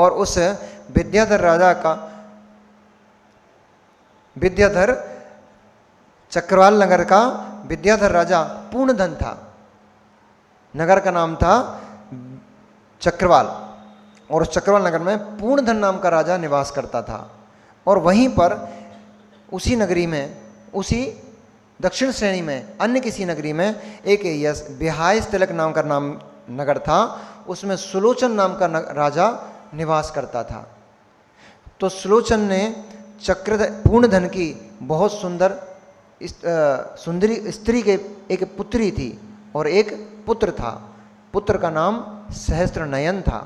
और उस विद्याधर राजा का, विद्याधर चक्रवाल नगर का विद्याधर राजा पूर्णधन था। नगर का नाम था चक्रवाल, और उस चक्रवाल नगर में पूर्णधन नाम का राजा निवास करता था। और वहीं पर उसी नगरी में, उसी दक्षिण श्रेणी में अन्य किसी नगरी में एक बिहाइस तिलक नाम का नगर था, उसमें सुलोचन नाम का राजा निवास करता था। तो सुलोचन ने पूर्णधन की बहुत सुंदरी स्त्री के एक पुत्री थी और एक पुत्र था। पुत्र का नाम सहस्त्र नयन था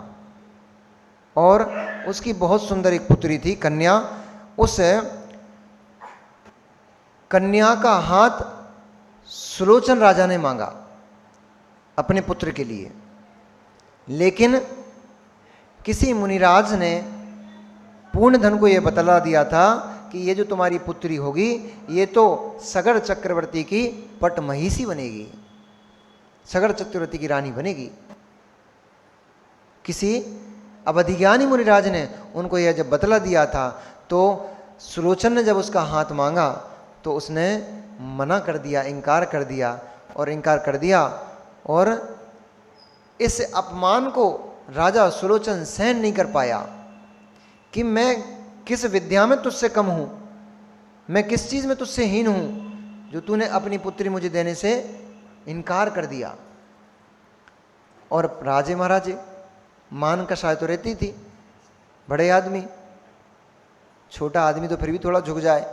और उसकी बहुत सुंदर एक पुत्री थी कन्या। उस कन्या का हाथ सुलोचन राजा ने मांगा अपने पुत्र के लिए, लेकिन किसी मुनिराज ने पूर्णधन को यह बतला दिया था कि ये जो तुम्हारी पुत्री होगी ये तो सगर चक्रवर्ती की पटमहिषी बनेगी, सगर चक्रवर्ती की रानी बनेगी। किसी अवधिज्ञानी मुनिराज ने उनको यह जब बतला दिया था तो सुलोचन ने जब उसका हाथ मांगा तो उसने मना कर दिया, इनकार कर दिया। और इस अपमान को राजा सुलोचन सहन नहीं कर पाया कि मैं किस विद्या में तुझसे कम हूं, मैं किस चीज में तुझसे हीन हूं जो तूने अपनी पुत्री मुझे देने से इनकार कर दिया। और राजे महाराजे मान कषाय तो रहती थी, बड़े आदमी, छोटा आदमी तो फिर भी थोड़ा झुक जाए,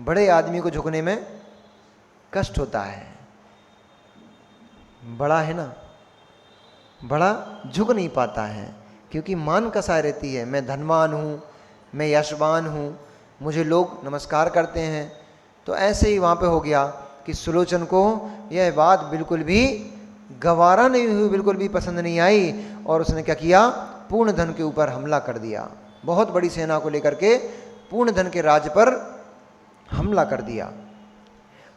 बड़े आदमी को झुकने में कष्ट होता है। बड़ा है ना, बड़ा झुक नहीं पाता है क्योंकि मान कषाय रहती है। मैं धनवान हूँ, मैं यशवान हूँ, मुझे लोग नमस्कार करते हैं। तो ऐसे ही वहाँ पे हो गया कि सुलोचन को यह बात बिल्कुल भी गवारा नहीं हुई, बिल्कुल भी पसंद नहीं आई और उसने क्या किया, पूर्णधन के ऊपर हमला कर दिया। बहुत बड़ी सेना को लेकर के पूर्णधन के राज्य पर हमला कर दिया।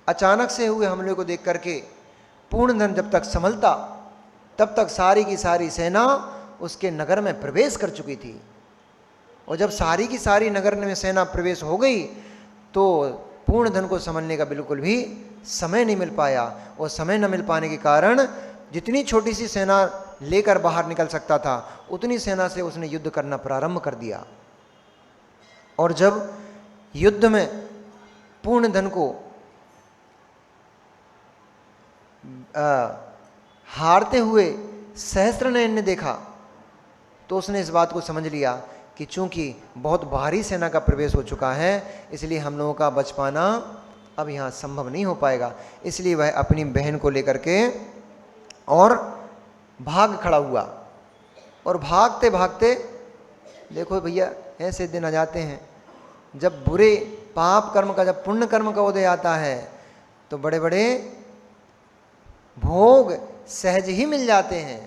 अचानक से हुए हमले को देख करके पूर्णधन जब तक संभलता तब तक सारी की सारी सेना उसके नगर में प्रवेश कर चुकी थी। और जब सारी की सारी नगर में सेना प्रवेश हो गई तो पूर्णधन को संभलने का बिल्कुल भी समय नहीं मिल पाया। और समय न मिल पाने के कारण जितनी छोटी सी सेना लेकर बाहर निकल सकता था उतनी सेना से उसने युद्ध करना प्रारंभ कर दिया। और जब युद्ध में पूर्णधन को हारते हुए सहस्त्रनयन ने देखा तो उसने इस बात को समझ लिया कि चूंकि बहुत भारी सेना का प्रवेश हो चुका है इसलिए हम लोगों का बच पाना अब यहाँ संभव नहीं हो पाएगा। इसलिए वह अपनी बहन को लेकर के और भाग खड़ा हुआ। और भागते भागते, देखो भैया ऐसे दिन आ जाते हैं जब बुरे पाप कर्म का, जब पुण्य कर्म का उदय आता है तो बड़े बड़े भोग सहज ही मिल जाते हैं।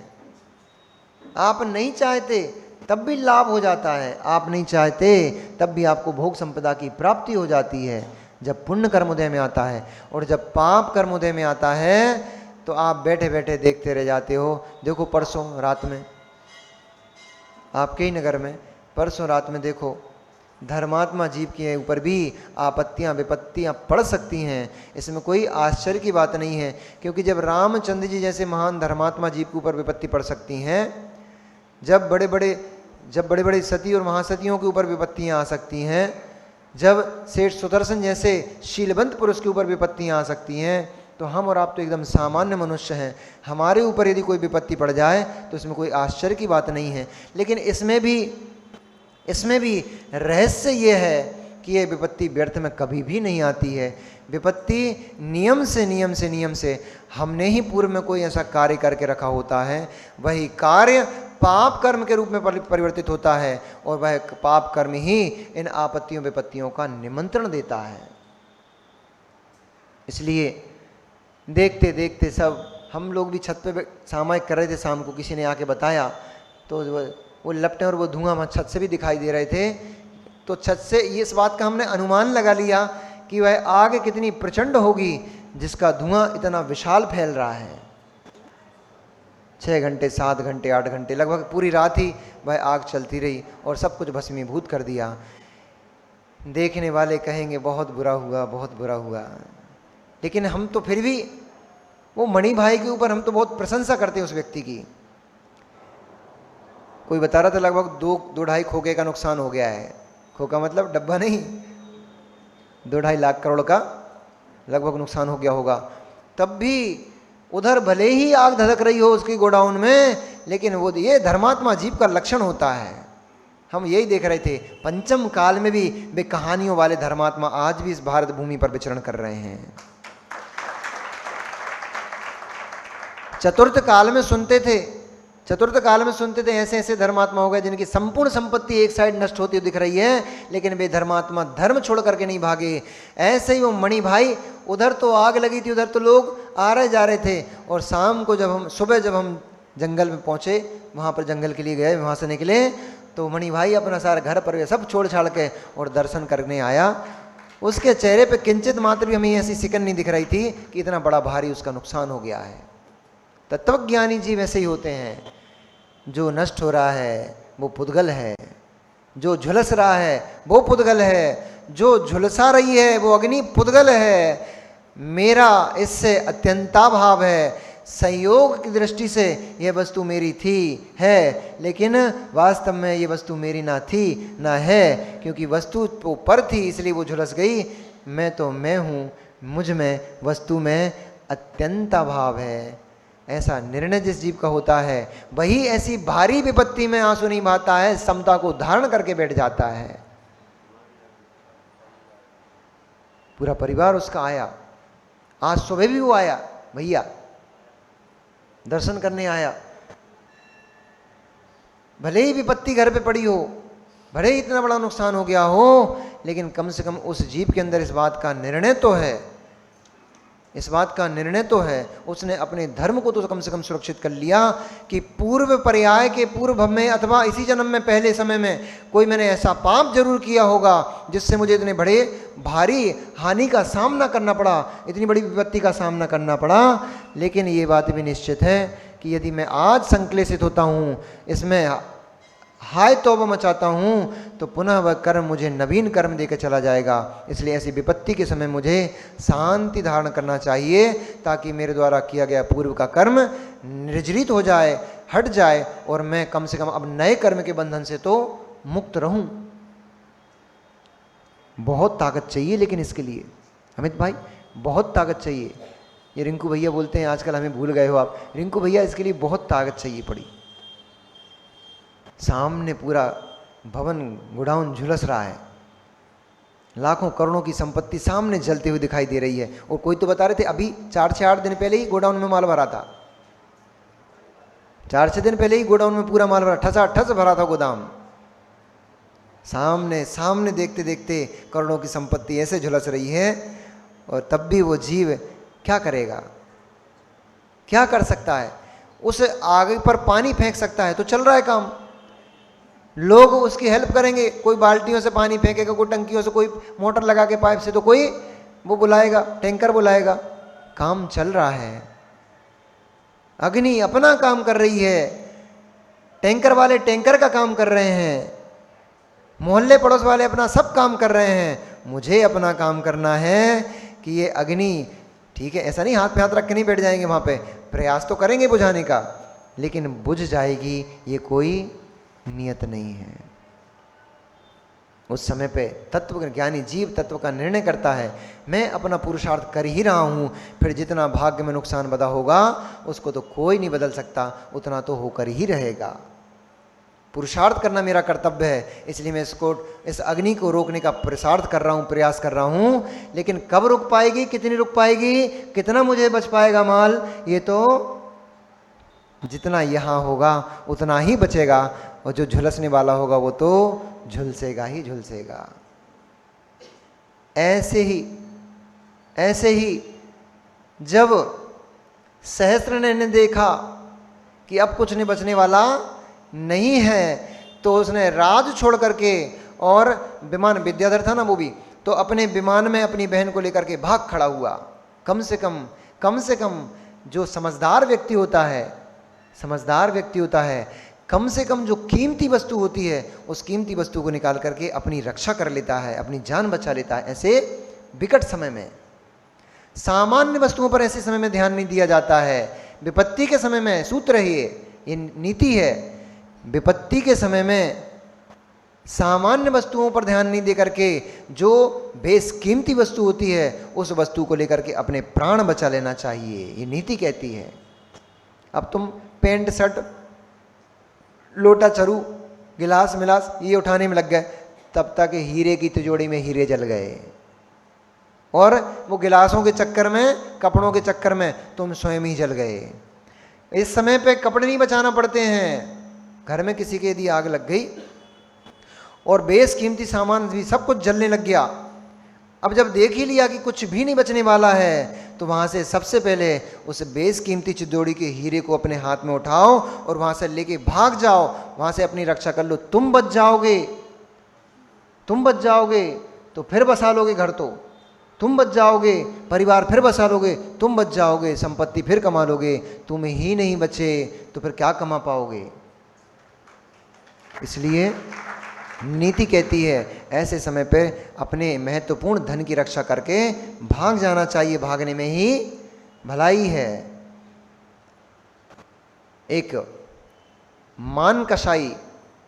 आप नहीं चाहते तब भी लाभ हो जाता है, आप नहीं चाहते तब भी आपको भोग संपदा की प्राप्ति हो जाती है जब पुण्य कर्म उदय में आता है। और जब पाप कर्म उदय में आता है तो आप बैठे बैठे देखते रह जाते हो। देखो परसों रात में आपके ही नगर में, परसों रात में देखो धर्मात्मा जीव के ऊपर भी आपत्तियां विपत्तियां पड़ सकती हैं। इसमें कोई आश्चर्य की बात नहीं है क्योंकि जब रामचंद्र जी जैसे महान धर्मात्मा जीव के ऊपर विपत्ति पड़ सकती हैं, जब बड़े बड़े सती और महासतियों के ऊपर विपत्तियां आ सकती हैं, जब सेठ सुदर्शन जैसे शीलवंत पुरुष के ऊपर विपत्तियां आ सकती हैं, तो हम और आप तो एकदम सामान्य मनुष्य हैं। हमारे ऊपर यदि कोई विपत्ति पड़ जाए तो इसमें कोई आश्चर्य की बात नहीं है। लेकिन इसमें भी रहस्य ये है कि ये विपत्ति व्यर्थ में कभी भी नहीं आती है। विपत्ति नियम से हमने ही पूर्व में कोई ऐसा कार्य करके रखा होता है, वही कार्य पाप कर्म के रूप में परिवर्तित होता है और वह पाप कर्म ही इन आपत्तियों विपत्तियों का निमंत्रण देता है। इसलिए देखते देखते सब हम लोग भी छत पे सामायिक कर रहे थे, शाम को किसी ने आके बताया तो वो लपटें और वो धुआं छत से भी दिखाई दे रहे थे। तो छत से ये इस बात का हमने अनुमान लगा लिया कि वह आग कितनी प्रचंड होगी जिसका धुआं इतना विशाल फैल रहा है। 6 घंटे 7 घंटे 8 घंटे लगभग पूरी रात ही वह आग चलती रही और सब कुछ भस्मीभूत कर दिया। देखने वाले कहेंगे बहुत बुरा हुआ, बहुत बुरा हुआ, लेकिन हम तो फिर भी वो मणि भाई के ऊपर हम तो बहुत प्रशंसा करते हैं उस व्यक्ति की। कोई बता रहा था लगभग 2-2.5 खोखे का नुकसान हो गया है। खोखा मतलब डब्बा नहीं, 2-2.5 लाख करोड़ का लगभग नुकसान हो गया होगा। तब भी उधर भले ही आग धधक रही हो उसकी गोडाउन में, लेकिन वो ये धर्मात्मा जीव का लक्षण होता है। हम यही देख रहे थे, पंचम काल में भी वे कहानियों वाले धर्मात्मा आज भी इस भारत भूमि पर विचरण कर रहे हैं। चतुर्थ काल में सुनते थे, चतुर्थ काल में सुनते थे ऐसे ऐसे धर्मात्मा हो गए जिनकी संपूर्ण संपत्ति एक साइड नष्ट होती हुई दिख रही है, लेकिन वे धर्मात्मा धर्म छोड़ करके नहीं भागे। ऐसे ही वो मणि भाई, उधर तो आग लगी थी, उधर तो लोग आ रहे जा रहे थे, और शाम को सुबह जब हम जंगल में पहुंचे, वहां पर जंगल के लिए गए, वहां से निकले तो मणि भाई अपना सारा घर पर सब छोड़ छाड़ के और दर्शन करने आया। उसके चेहरे पे किंचित मात्र भी हमें ऐसी सिकन नहीं दिख रही थी कि इतना बड़ा भारी उसका नुकसान हो गया है। तत्वज्ञानी जी वैसे ही होते हैं। जो नष्ट हो रहा है वो पुद्गल है, जो झुलस रहा है वो पुद्गल है, जो झुलसा रही है वो अग्नि पुद्गल है। मेरा इससे अत्यंताभाव है। संयोग की दृष्टि से यह वस्तु मेरी थी है, लेकिन वास्तव में ये वस्तु मेरी ना थी ना है, क्योंकि वस्तु तो पर थी इसलिए वो झुलस गई। मैं तो मैं हूँ, मुझ में वस्तु में अत्यंताभाव है। ऐसा निर्णय जिस जीव का होता है वही ऐसी भारी विपत्ति में आंसू नहीं बहाता है, समता को धारण करके बैठ जाता है। पूरा परिवार उसका आया, आज सुबह भी वो आया, भैया दर्शन करने आया। भले ही विपत्ति घर पे पड़ी हो, भले ही इतना बड़ा नुकसान हो गया हो, लेकिन कम से कम उस जीव के अंदर इस बात का निर्णय तो है, इस बात का निर्णय तो है। उसने अपने धर्म को तो कम से कम सुरक्षित कर लिया कि पूर्व पर्याय के पूर्व भव में अथवा इसी जन्म में पहले समय में कोई मैंने ऐसा पाप जरूर किया होगा जिससे मुझे इतने बड़े भारी हानि का सामना करना पड़ा, इतनी बड़ी विपत्ति का सामना करना पड़ा। लेकिन ये बात भी निश्चित है कि यदि मैं आज संक्लेशित होता हूँ, इसमें हाय तौबा मचाता हूँ, तो पुनः वह कर्म मुझे नवीन कर्म देकर चला जाएगा। इसलिए ऐसी विपत्ति के समय मुझे शांति धारण करना चाहिए, ताकि मेरे द्वारा किया गया पूर्व का कर्म निर्जरित हो जाए, हट जाए, और मैं कम से कम अब नए कर्म के बंधन से तो मुक्त रहूं। बहुत ताकत चाहिए लेकिन इसके लिए, अमित भाई बहुत ताकत चाहिए। ये रिंकू भैया बोलते हैं आजकल हमें भूल गए हो आप, रिंकू भैया इसके लिए बहुत ताकत चाहिए पड़ी। सामने पूरा भवन गोडाउन झुलस रहा है, लाखों करोड़ों की संपत्ति सामने जलती हुई दिखाई दे रही है, और कोई तो बता रहे थे अभी 4 से 8 दिन पहले ही गोडाउन में माल भरा था, 4-6 दिन पहले ही गोडाउन में पूरा माल भरा, ठसा भरा था गोदाम। सामने सामने देखते देखते करोड़ों की संपत्ति ऐसे झुलस रही है, और तब भी वो जीव क्या करेगा, क्या कर सकता है? उस आग पर पानी फेंक सकता है तो चल रहा है काम, लोग उसकी हेल्प करेंगे, कोई बाल्टियों से पानी फेंकेगा, कोई टंकियों से, कोई मोटर लगा के पाइप से, तो कोई वो बुलाएगा, टैंकर बुलाएगा, काम चल रहा है। अग्नि अपना काम कर रही है, टैंकर वाले टैंकर का काम कर रहे हैं, मोहल्ले पड़ोस वाले अपना सब काम कर रहे हैं। मुझे अपना काम करना है कि ये अग्नि, ठीक है, ऐसा नहीं हाथ पे हाथ रख के नहीं बैठ जाएंगे वहां पे, प्रयास तो करेंगे बुझाने का, लेकिन बुझ जाएगी ये कोई नियत नहीं है। उस समय पे तत्व ज्ञानी जीव तत्व का निर्णय करता है, मैं अपना पुरुषार्थ कर ही रहा हूं, फिर जितना भाग्य में नुकसान बदा होगा उसको तो कोई नहीं बदल सकता, उतना तो होकर ही रहेगा। पुरुषार्थ करना मेरा कर्तव्य है, इसलिए मैं इस अग्नि को रोकने का पुरुषार्थ कर रहा हूं, प्रयास कर रहा हूं। लेकिन कब रुक पाएगी, कितनी रुक पाएगी, कितना मुझे बच पाएगा माल, ये तो जितना यहां होगा उतना ही बचेगा, और जो झुलसने वाला होगा वो तो झुलसेगा ही झुलसेगा। ऐसे ही जब सहस्त्र ने देखा कि अब कुछ नहीं बचने वाला नहीं है, तो उसने राज छोड़ करके, और विमान विद्याधर था ना वो भी, तो अपने विमान में अपनी बहन को लेकर के भाग खड़ा हुआ। कम से कम जो समझदार व्यक्ति होता है, समझदार व्यक्ति होता है कम से कम जो कीमती वस्तु होती है उस कीमती वस्तु को निकाल करके अपनी रक्षा कर लेता है, अपनी जान बचा लेता है ऐसे विकट समय में। सामान्य वस्तुओं पर ऐसे समय में ध्यान नहीं दिया जाता है। विपत्ति के समय में, सूत्र है ये नीति है, विपत्ति के समय में सामान्य वस्तुओं पर ध्यान नहीं दे करके जो बेशकीमती वस्तु होती है उस वस्तु को लेकर के अपने प्राण बचा लेना चाहिए, ये नीति कहती है। अब तुम पेंट शर्ट, लोटा चरू, गिलास मिलास ये उठाने में लग गए, तब तक हीरे की तिजोरी में हीरे जल गए, और वो गिलासों के चक्कर में, कपड़ों के चक्कर में तुम स्वयं ही जल गए। इस समय पे कपड़े नहीं बचाना पड़ते हैं। घर में किसी के यदि आग लग गई और बेशकीमती सामान भी सब कुछ जलने लग गया, अब जब देख ही लिया कि कुछ भी नहीं बचने वाला है, तो वहाँ से सबसे पहले उस बेशकीमती चिदोड़ी के हीरे को अपने हाथ में उठाओ और वहाँ से लेके भाग जाओ, वहाँ से अपनी रक्षा कर लो। तुम बच जाओगे, तुम बच जाओगे तो फिर बसा लोगे घर, तो तुम बच जाओगे, परिवार फिर बसा लोगे, तुम बच जाओगे, संपत्ति फिर कमा लोगे। तुम ही नहीं बचे तो फिर क्या कमा पाओगे। इसलिए नीति कहती है ऐसे समय पे अपने महत्वपूर्ण धन की रक्षा करके भाग जाना चाहिए, भागने में ही भलाई है। एक मान कसाई,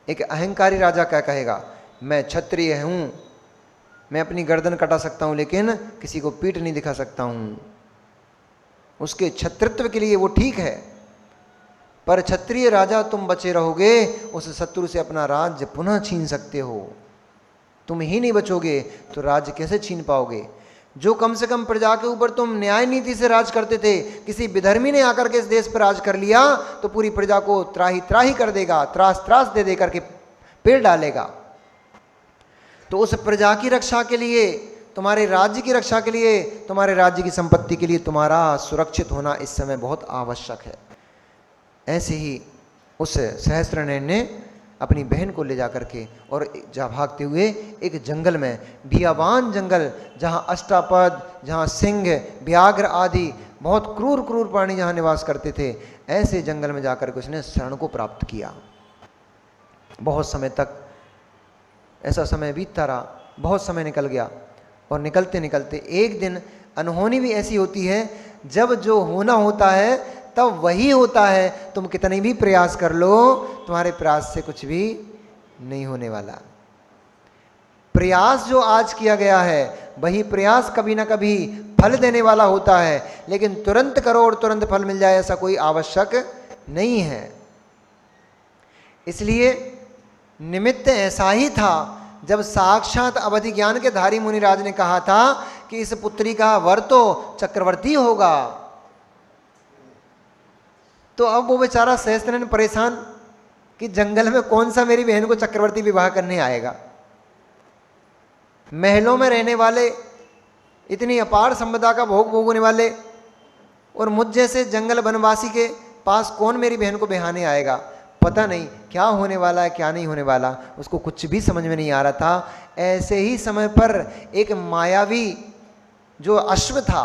एक अहंकारी राजा क्या कहेगा, मैं क्षत्रिय हूं, मैं अपनी गर्दन कटा सकता हूं लेकिन किसी को पीठ नहीं दिखा सकता हूं। उसके क्षत्रित्व के लिए वो ठीक है, पर क्षत्रिय राजा तुम बचे रहोगे उस शत्रु से अपना राज्य पुनः छीन सकते हो। तुम ही नहीं बचोगे तो राज्य कैसे छीन पाओगे। जो कम से कम प्रजा के ऊपर तुम न्याय नीति से राज करते थे, किसी विधर्मी ने आकर के इस देश पर राज कर लिया तो पूरी प्रजा को त्राही त्राही कर देगा, त्रास त्रास दे दे करके पेड़ डालेगा। तो उस प्रजा की रक्षा के लिए, तुम्हारे राज्य की रक्षा के लिए, तुम्हारे राज्य की संपत्ति के लिए तुम्हारा सुरक्षित होना इस समय बहुत आवश्यक है। ऐसे ही उस सहस्त्रनयन ने अपनी बहन को ले जा करके और जा भागते हुए एक जंगल में, बियाबान जंगल, जहाँ अष्टापद, जहाँ सिंह, व्याघ्र आदि बहुत क्रूर क्रूर प्राणी जहाँ निवास करते थे, ऐसे जंगल में जाकर के उसने शरण को प्राप्त किया। बहुत समय तक ऐसा समय बीतता रहा, बहुत समय निकल गया, और निकलते निकलते एक दिन अनहोनी भी ऐसी होती है, जब जो होना होता है तब वही होता है। तुम कितने भी प्रयास कर लो, तुम्हारे प्रयास से कुछ भी नहीं होने वाला। प्रयास जो आज किया गया है वही प्रयास कभी ना कभी फल देने वाला होता है, लेकिन तुरंत करो और तुरंत फल मिल जाए ऐसा कोई आवश्यक नहीं है। इसलिए निमित्त ऐसा ही था, जब साक्षात अवधि ज्ञान के धारी मुनिराज ने कहा था कि इस पुत्री का वर तो चक्रवर्ती होगा, तो अब वो बेचारा सहस्त्रनयन परेशान कि जंगल में कौन सा मेरी बहन को चक्रवर्ती विवाह करने आएगा। महलों में रहने वाले, इतनी अपार संपदा का भोग भोगने वाले, और मुझ जैसे जंगल वनवासी के पास कौन मेरी बहन को बिहाने आएगा। पता नहीं क्या होने वाला है, क्या नहीं होने वाला, उसको कुछ भी समझ में नहीं आ रहा था। ऐसे ही समय पर एक मायावी जो अश्व था,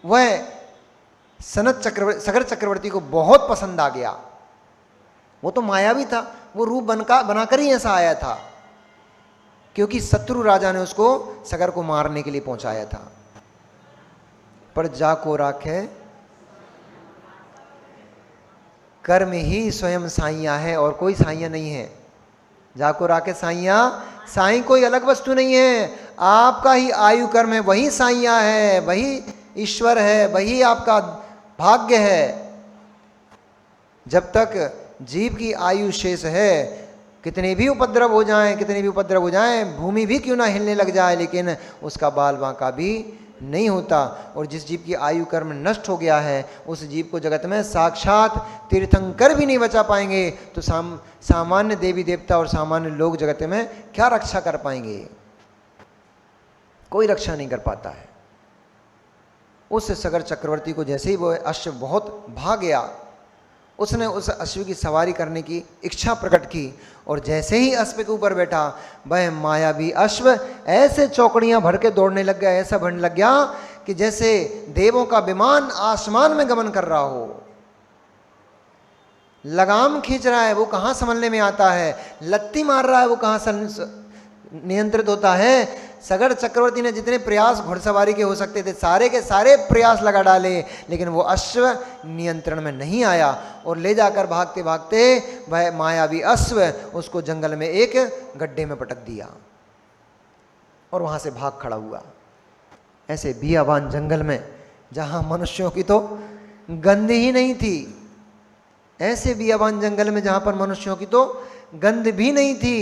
वह सगर चक्रवर्ती को बहुत पसंद आ गया। वो तो मायावी था, वो रूप बनाकर ही ऐसा आया था, क्योंकि शत्रु राजा ने उसको सगर को मारने के लिए पहुंचाया था। पर जाको राखे कर्म ही स्वयं साइया है, और कोई साइया नहीं है। जाको राखे साइया, साई कोई अलग वस्तु नहीं है, आपका ही आयु कर्म है, वही साइया है, वही ईश्वर है, वही आपका भाग्य है। जब तक जीव की आयु शेष है, कितने भी उपद्रव हो जाएं, कितने भी उपद्रव हो जाएं, भूमि भी क्यों ना हिलने लग जाए, लेकिन उसका बाल बांका भी नहीं होता। और जिस जीव की आयु कर्म नष्ट हो गया है, उस जीव को जगत में साक्षात तीर्थंकर भी नहीं बचा पाएंगे, तो सामान्य देवी देवता और सामान्य लोग जगत में क्या रक्षा कर पाएंगे। कोई रक्षा नहीं कर पाता है। उस सगर चक्रवर्ती को जैसे ही वो अश्व बहुत भाग गया, उसने उस अश्व की सवारी करने की इच्छा प्रकट की, और जैसे ही अश्व के ऊपर बैठा, वह मायावी अश्व ऐसे चौकड़ियां भर के दौड़ने लग गया, ऐसा बढ़ने लग गया कि जैसे देवों का विमान आसमान में गमन कर रहा हो। लगाम खींच रहा है वो कहाँ संभलने में आता है, लत्ती मार रहा है वो कहाँ नियंत्रित होता है। सगर चक्रवर्ती ने जितने प्रयास घुड़सवारी के हो सकते थे सारे के सारे प्रयास लगा डाले, लेकिन वो अश्व नियंत्रण में नहीं आया और ले जाकर भागते भागते वह मायावी अश्व उसको जंगल में एक गड्ढे में पटक दिया और वहां से भाग खड़ा हुआ। ऐसे बियाबान जंगल में जहां मनुष्यों की तो गंध ही नहीं थी, ऐसे बियाबान जंगल में जहां पर मनुष्यों की तो गंध भी नहीं थी,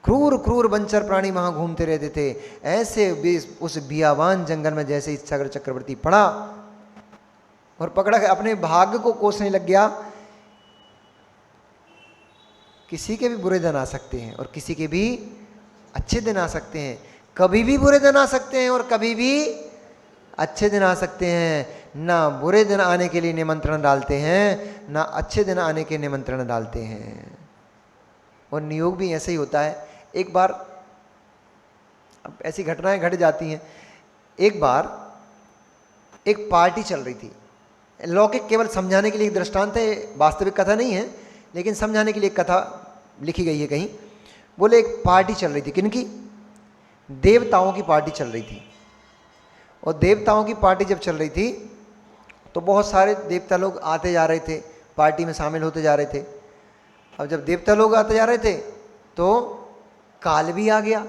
क्रूर क्रूर बंचर प्राणी वहां घूमते रहते थे। ऐसे उस बियाबान जंगल में जैसे ही सगर चक्रवर्ती पड़ा और पकड़ा अपने भाग्य को कोसने लग गया। किसी के भी बुरे दिन आ सकते हैं और किसी के भी अच्छे दिन आ सकते हैं, कभी भी बुरे दिन आ सकते हैं और कभी भी अच्छे दिन आ सकते हैं। ना बुरे दिन आने के लिए निमंत्रण डालते हैं, ना अच्छे दिन आने के निमंत्रण डालते हैं। और नियोग भी ऐसे ही होता है। एक बार, अब ऐसी घटनाएं घट जाती हैं, एक बार एक पार्टी चल रही थी, लौकिक केवल समझाने के लिए एक दृष्टांत है, वास्तविक कथा नहीं है, लेकिन समझाने के लिए एक कथा लिखी गई है कहीं। बोले एक पार्टी चल रही थी, किनकी? देवताओं की पार्टी चल रही थी। और देवताओं की पार्टी जब चल रही थी तो बहुत सारे देवता लोग आते जा रहे थे, पार्टी में शामिल होते जा रहे थे। अब जब देवता लोग आते जा रहे थे तो काल भी आ गया,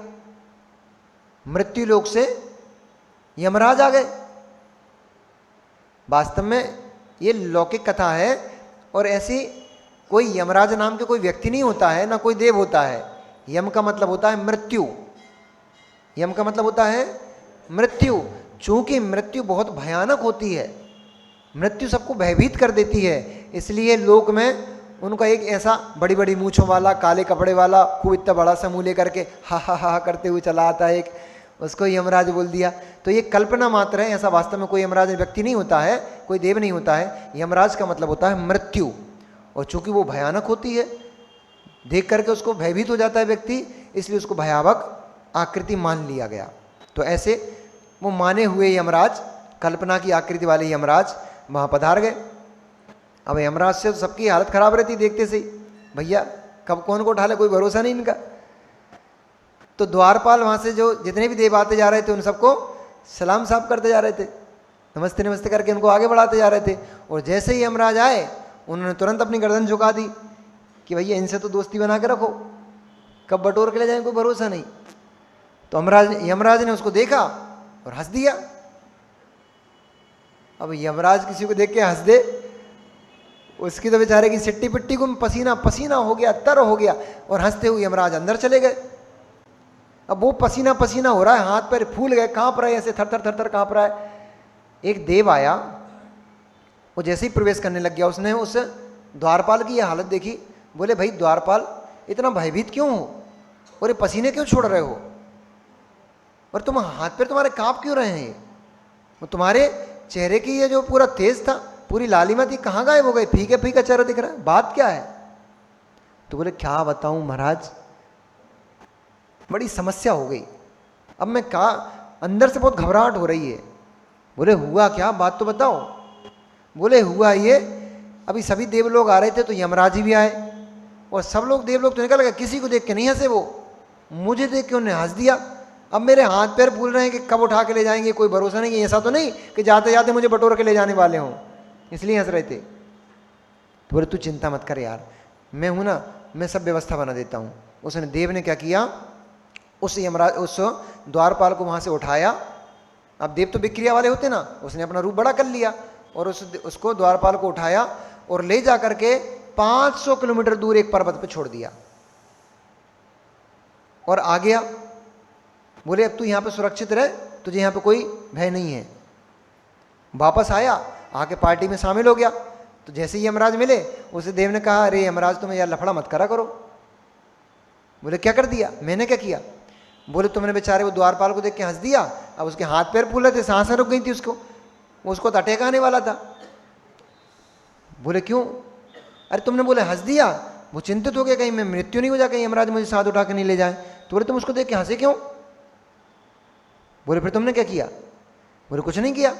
मृत्यु लोक से यमराज आ गए। वास्तव में ये लौकिक कथा है और ऐसी कोई यमराज नाम के कोई व्यक्ति नहीं होता है, ना कोई देव होता है। यम का मतलब होता है मृत्यु, यम का मतलब होता है मृत्यु। चूंकि मृत्यु बहुत भयानक होती है, मृत्यु सबको भयभीत कर देती है, इसलिए लोक में उनका एक ऐसा बड़ी बड़ी मूंछों वाला काले कपड़े वाला खूब इतना बड़ा सा मुंह लेकर के हा हा हा करते हुए चला आता है, एक उसको यमराज बोल दिया। तो ये कल्पना मात्र है, ऐसा वास्तव में कोई यमराज व्यक्ति नहीं होता है, कोई देव नहीं होता है। यमराज का मतलब होता है मृत्यु, और चूंकि वो भयानक होती है, देख करके उसको भयभीत हो जाता है व्यक्ति, इसलिए उसको भयावक आकृति मान लिया गया। तो ऐसे वो माने हुए यमराज, कल्पना की आकृति वाले यमराज वहाँ पधार गए। अब यमराज से तो सबकी हालत खराब रहती देखते से ही, भैया कब कौन को उठा ले, कोई भरोसा नहीं इनका। तो द्वारपाल वहाँ से जो जितने भी देव आते जा रहे थे उन सबको सलाम साफ करते जा रहे थे, नमस्ते नमस्ते करके उनको आगे बढ़ाते जा रहे थे। और जैसे ही यमराज आए उन्होंने तुरंत अपनी गर्दन झुका दी कि भैया इनसे तो दोस्ती बना के रखो, कब बटोर के ले जाए कोई भरोसा नहीं। तो यमराज ने उसको देखा और हंस दिया। अब यमराज किसी को देख के हंस दे, उसकी तो बेचारे की सिट्टी पिट्टी को पसीना पसीना हो गया, तर हो गया, और हंसते हुए यमराज अंदर चले गए। अब वो पसीना पसीना हो रहा है, हाथ पैर फूल गए, कांप रहे, ऐसे थर थर थर थर कांप रहा है। एक देव आया, वो जैसे ही प्रवेश करने लग गया, उसने उस द्वारपाल की यह हालत देखी। बोले भाई द्वारपाल इतना भयभीत क्यों हो, और ये पसीने क्यों छोड़ रहे हो, और तुम हाथ पैर तुम्हारे कांप क्यों रहे हैं, वो तुम्हारे चेहरे की ये जो पूरा तेज था, पूरी लालिमा थी, कहाँ गायब हो गए, फीका फीका चेहरा दिख रहा है, बात क्या है। तो बोले क्या बताऊं महाराज, बड़ी समस्या हो गई, अब मैं कहा अंदर से बहुत घबराहट हो रही है। बोले हुआ क्या, बात तो बताओ। बोले हुआ ये, अभी सभी देव लोग आ रहे थे तो यमराज जी भी आए, और सब लोग देव लोग तो निकल गए, किसी को देख के नहीं हंसे, वो मुझे देख के उन्हें हंस दिया। अब मेरे हाथ पैर फूल रहे हैं कि कब उठा के ले जाएंगे, कोई भरोसा नहीं, ऐसा तो नहीं कि जाते जाते मुझे बटोर के ले जाने वाले हों, इसलिए हंस रहे थे। तो बोले तू चिंता मत कर यार, मैं हूं ना, मैं सब व्यवस्था बना देता हूं। उसने देव ने क्या किया, उस यमराज उस द्वारपाल को वहां से उठाया। अब देव तो विक्रिया वाले होते ना, उसने अपना रूप बड़ा कर लिया और उसको द्वारपाल को उठाया और ले जा करके 500 किलोमीटर दूर एक पर्वत पे छोड़ दिया और आ गया। बोले अब तू यहां पे सुरक्षित रह, तुझे यहां पे कोई भय नहीं है। वापस आया, आके पार्टी में शामिल हो गया। तो जैसे ही यमराज मिले, उसे देव ने कहा अरे यमराज तुम्हें यार लफड़ा मत करा करो। बोले क्या कर दिया, मैंने क्या किया। बोले तुमने बेचारे वो द्वारपाल को देख के हंस दिया, अब उसके हाथ पैर फूल रहे थे, सांसें रुक गई थी उसको तो अटैक आने वाला था। बोले क्यों, अरे तुमने बोले हंस दिया, वो चिंतित हो गया कहीं मैं मृत्यु नहीं हो जाए, कहीं यमराज मुझे साथ उठा के नहीं ले जाए। तो बोले तुम उसको देख के हंसे क्यों। बोले फिर तुमने क्या किया। बोले कुछ नहीं किया,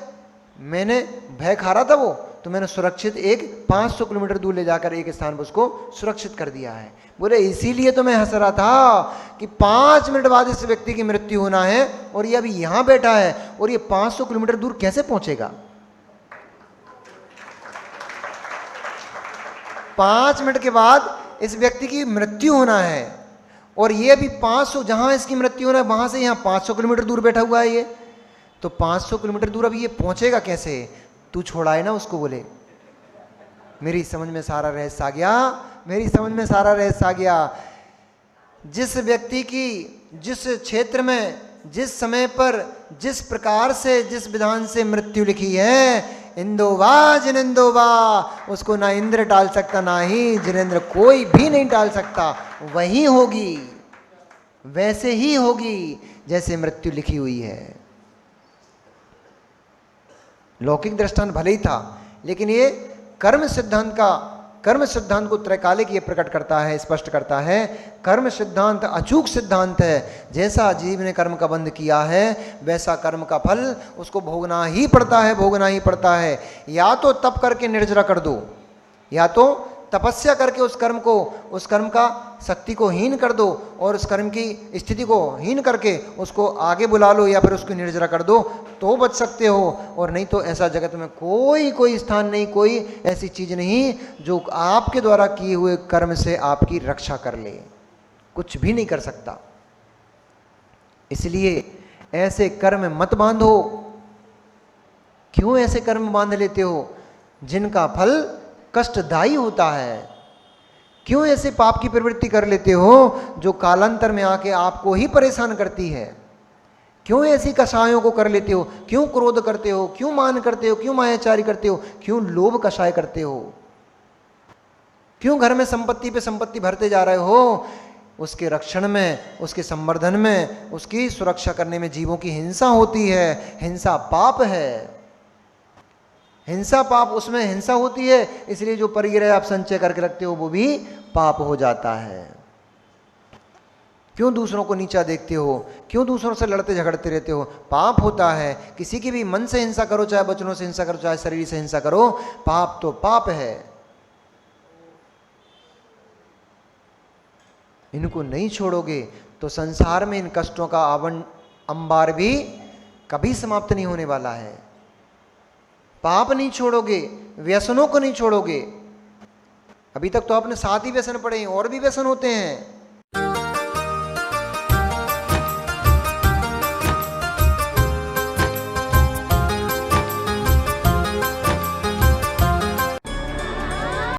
मैंने भय खा रहा था वो, तो मैंने सुरक्षित एक 500 किलोमीटर दूर ले जाकर एक स्थान पर उसको सुरक्षित कर दिया है। बोले इसीलिए तो मैं हंस रहा था कि 5 मिनट बाद इस व्यक्ति की मृत्यु होना है और ये अभी यहां बैठा है और ये 500 किलोमीटर दूर कैसे पहुंचेगा। 5 मिनट के बाद इस व्यक्ति की मृत्यु होना है और ये अभी 500, जहां इसकी मृत्यु होना है वहां से यहां 500 किलोमीटर दूर बैठा हुआ है ये, तो 500 किलोमीटर दूर अभी ये पहुंचेगा कैसे। तू छोड़ाए ना उसको। बोले मेरी समझ में सारा रहस्य आ गया, मेरी समझ में सारा रहस्य आ गया। जिस व्यक्ति की जिस क्षेत्र में जिस समय पर जिस प्रकार से जिस विधान से मृत्यु लिखी है, इंदोवा जिनेंदोवा, उसको ना इंद्र टाल सकता ना ही जिनेंद्र, कोई भी नहीं टाल सकता। वही होगी, वैसे ही होगी जैसे मृत्यु लिखी हुई है। लौकिक दृष्टांत भले ही था, लेकिन ये कर्म सिद्धांत को त्रैकालिक ये प्रकट करता है, स्पष्ट करता है। कर्म सिद्धांत अचूक सिद्धांत है। जैसा जीव ने कर्म का बंध किया है वैसा कर्म का फल उसको भोगना ही पड़ता है, भोगना ही पड़ता है। या तो तप करके निर्जरा कर दो, या तो तपस्या करके उस कर्म का शक्ति को हीन कर दो और उस कर्म की स्थिति को हीन करके उसको आगे बुला लो, या फिर उसको निर्जरा कर दो तो बच सकते हो। और नहीं तो ऐसा जगत में कोई स्थान नहीं, कोई ऐसी चीज नहीं जो आपके द्वारा किए हुए कर्म से आपकी रक्षा कर ले। कुछ भी नहीं कर सकता। इसलिए ऐसे कर्म मत बांधो। क्यों ऐसे कर्म बांध लेते हो जिनका फल कष्टदायी होता है? क्यों ऐसे पाप की प्रवृत्ति कर लेते हो जो कालांतर में आके आपको ही परेशान करती है? क्यों ऐसी कषायों को कर लेते हो? क्यों क्रोध करते हो? क्यों मान करते हो? क्यों मायाचारी करते हो? क्यों लोभ कषाय करते हो? क्यों घर में संपत्ति पे संपत्ति भरते जा रहे हो? उसके रक्षण में, उसके संवर्धन में, उसकी सुरक्षा करने में जीवों की हिंसा होती है। हिंसा पाप है। हिंसा पाप, उसमें हिंसा होती है, इसलिए जो परिग्रह आप संचय करके रखते हो वो भी पाप हो जाता है। क्यों दूसरों को नीचा देखते हो? क्यों दूसरों से लड़ते झगड़ते रहते हो? पाप होता है। किसी की भी मन से हिंसा करो, चाहे वचनों से हिंसा करो, चाहे शरीर से हिंसा करो, पाप तो पाप है। इनको नहीं छोड़ोगे तो संसार में इन कष्टों का अंबार भी कभी समाप्त नहीं होने वाला है। पाप नहीं छोड़ोगे, व्यसनों को नहीं छोड़ोगे। अभी तक तो आपने 7 ही व्यसन पड़े हैं, और भी व्यसन होते हैं।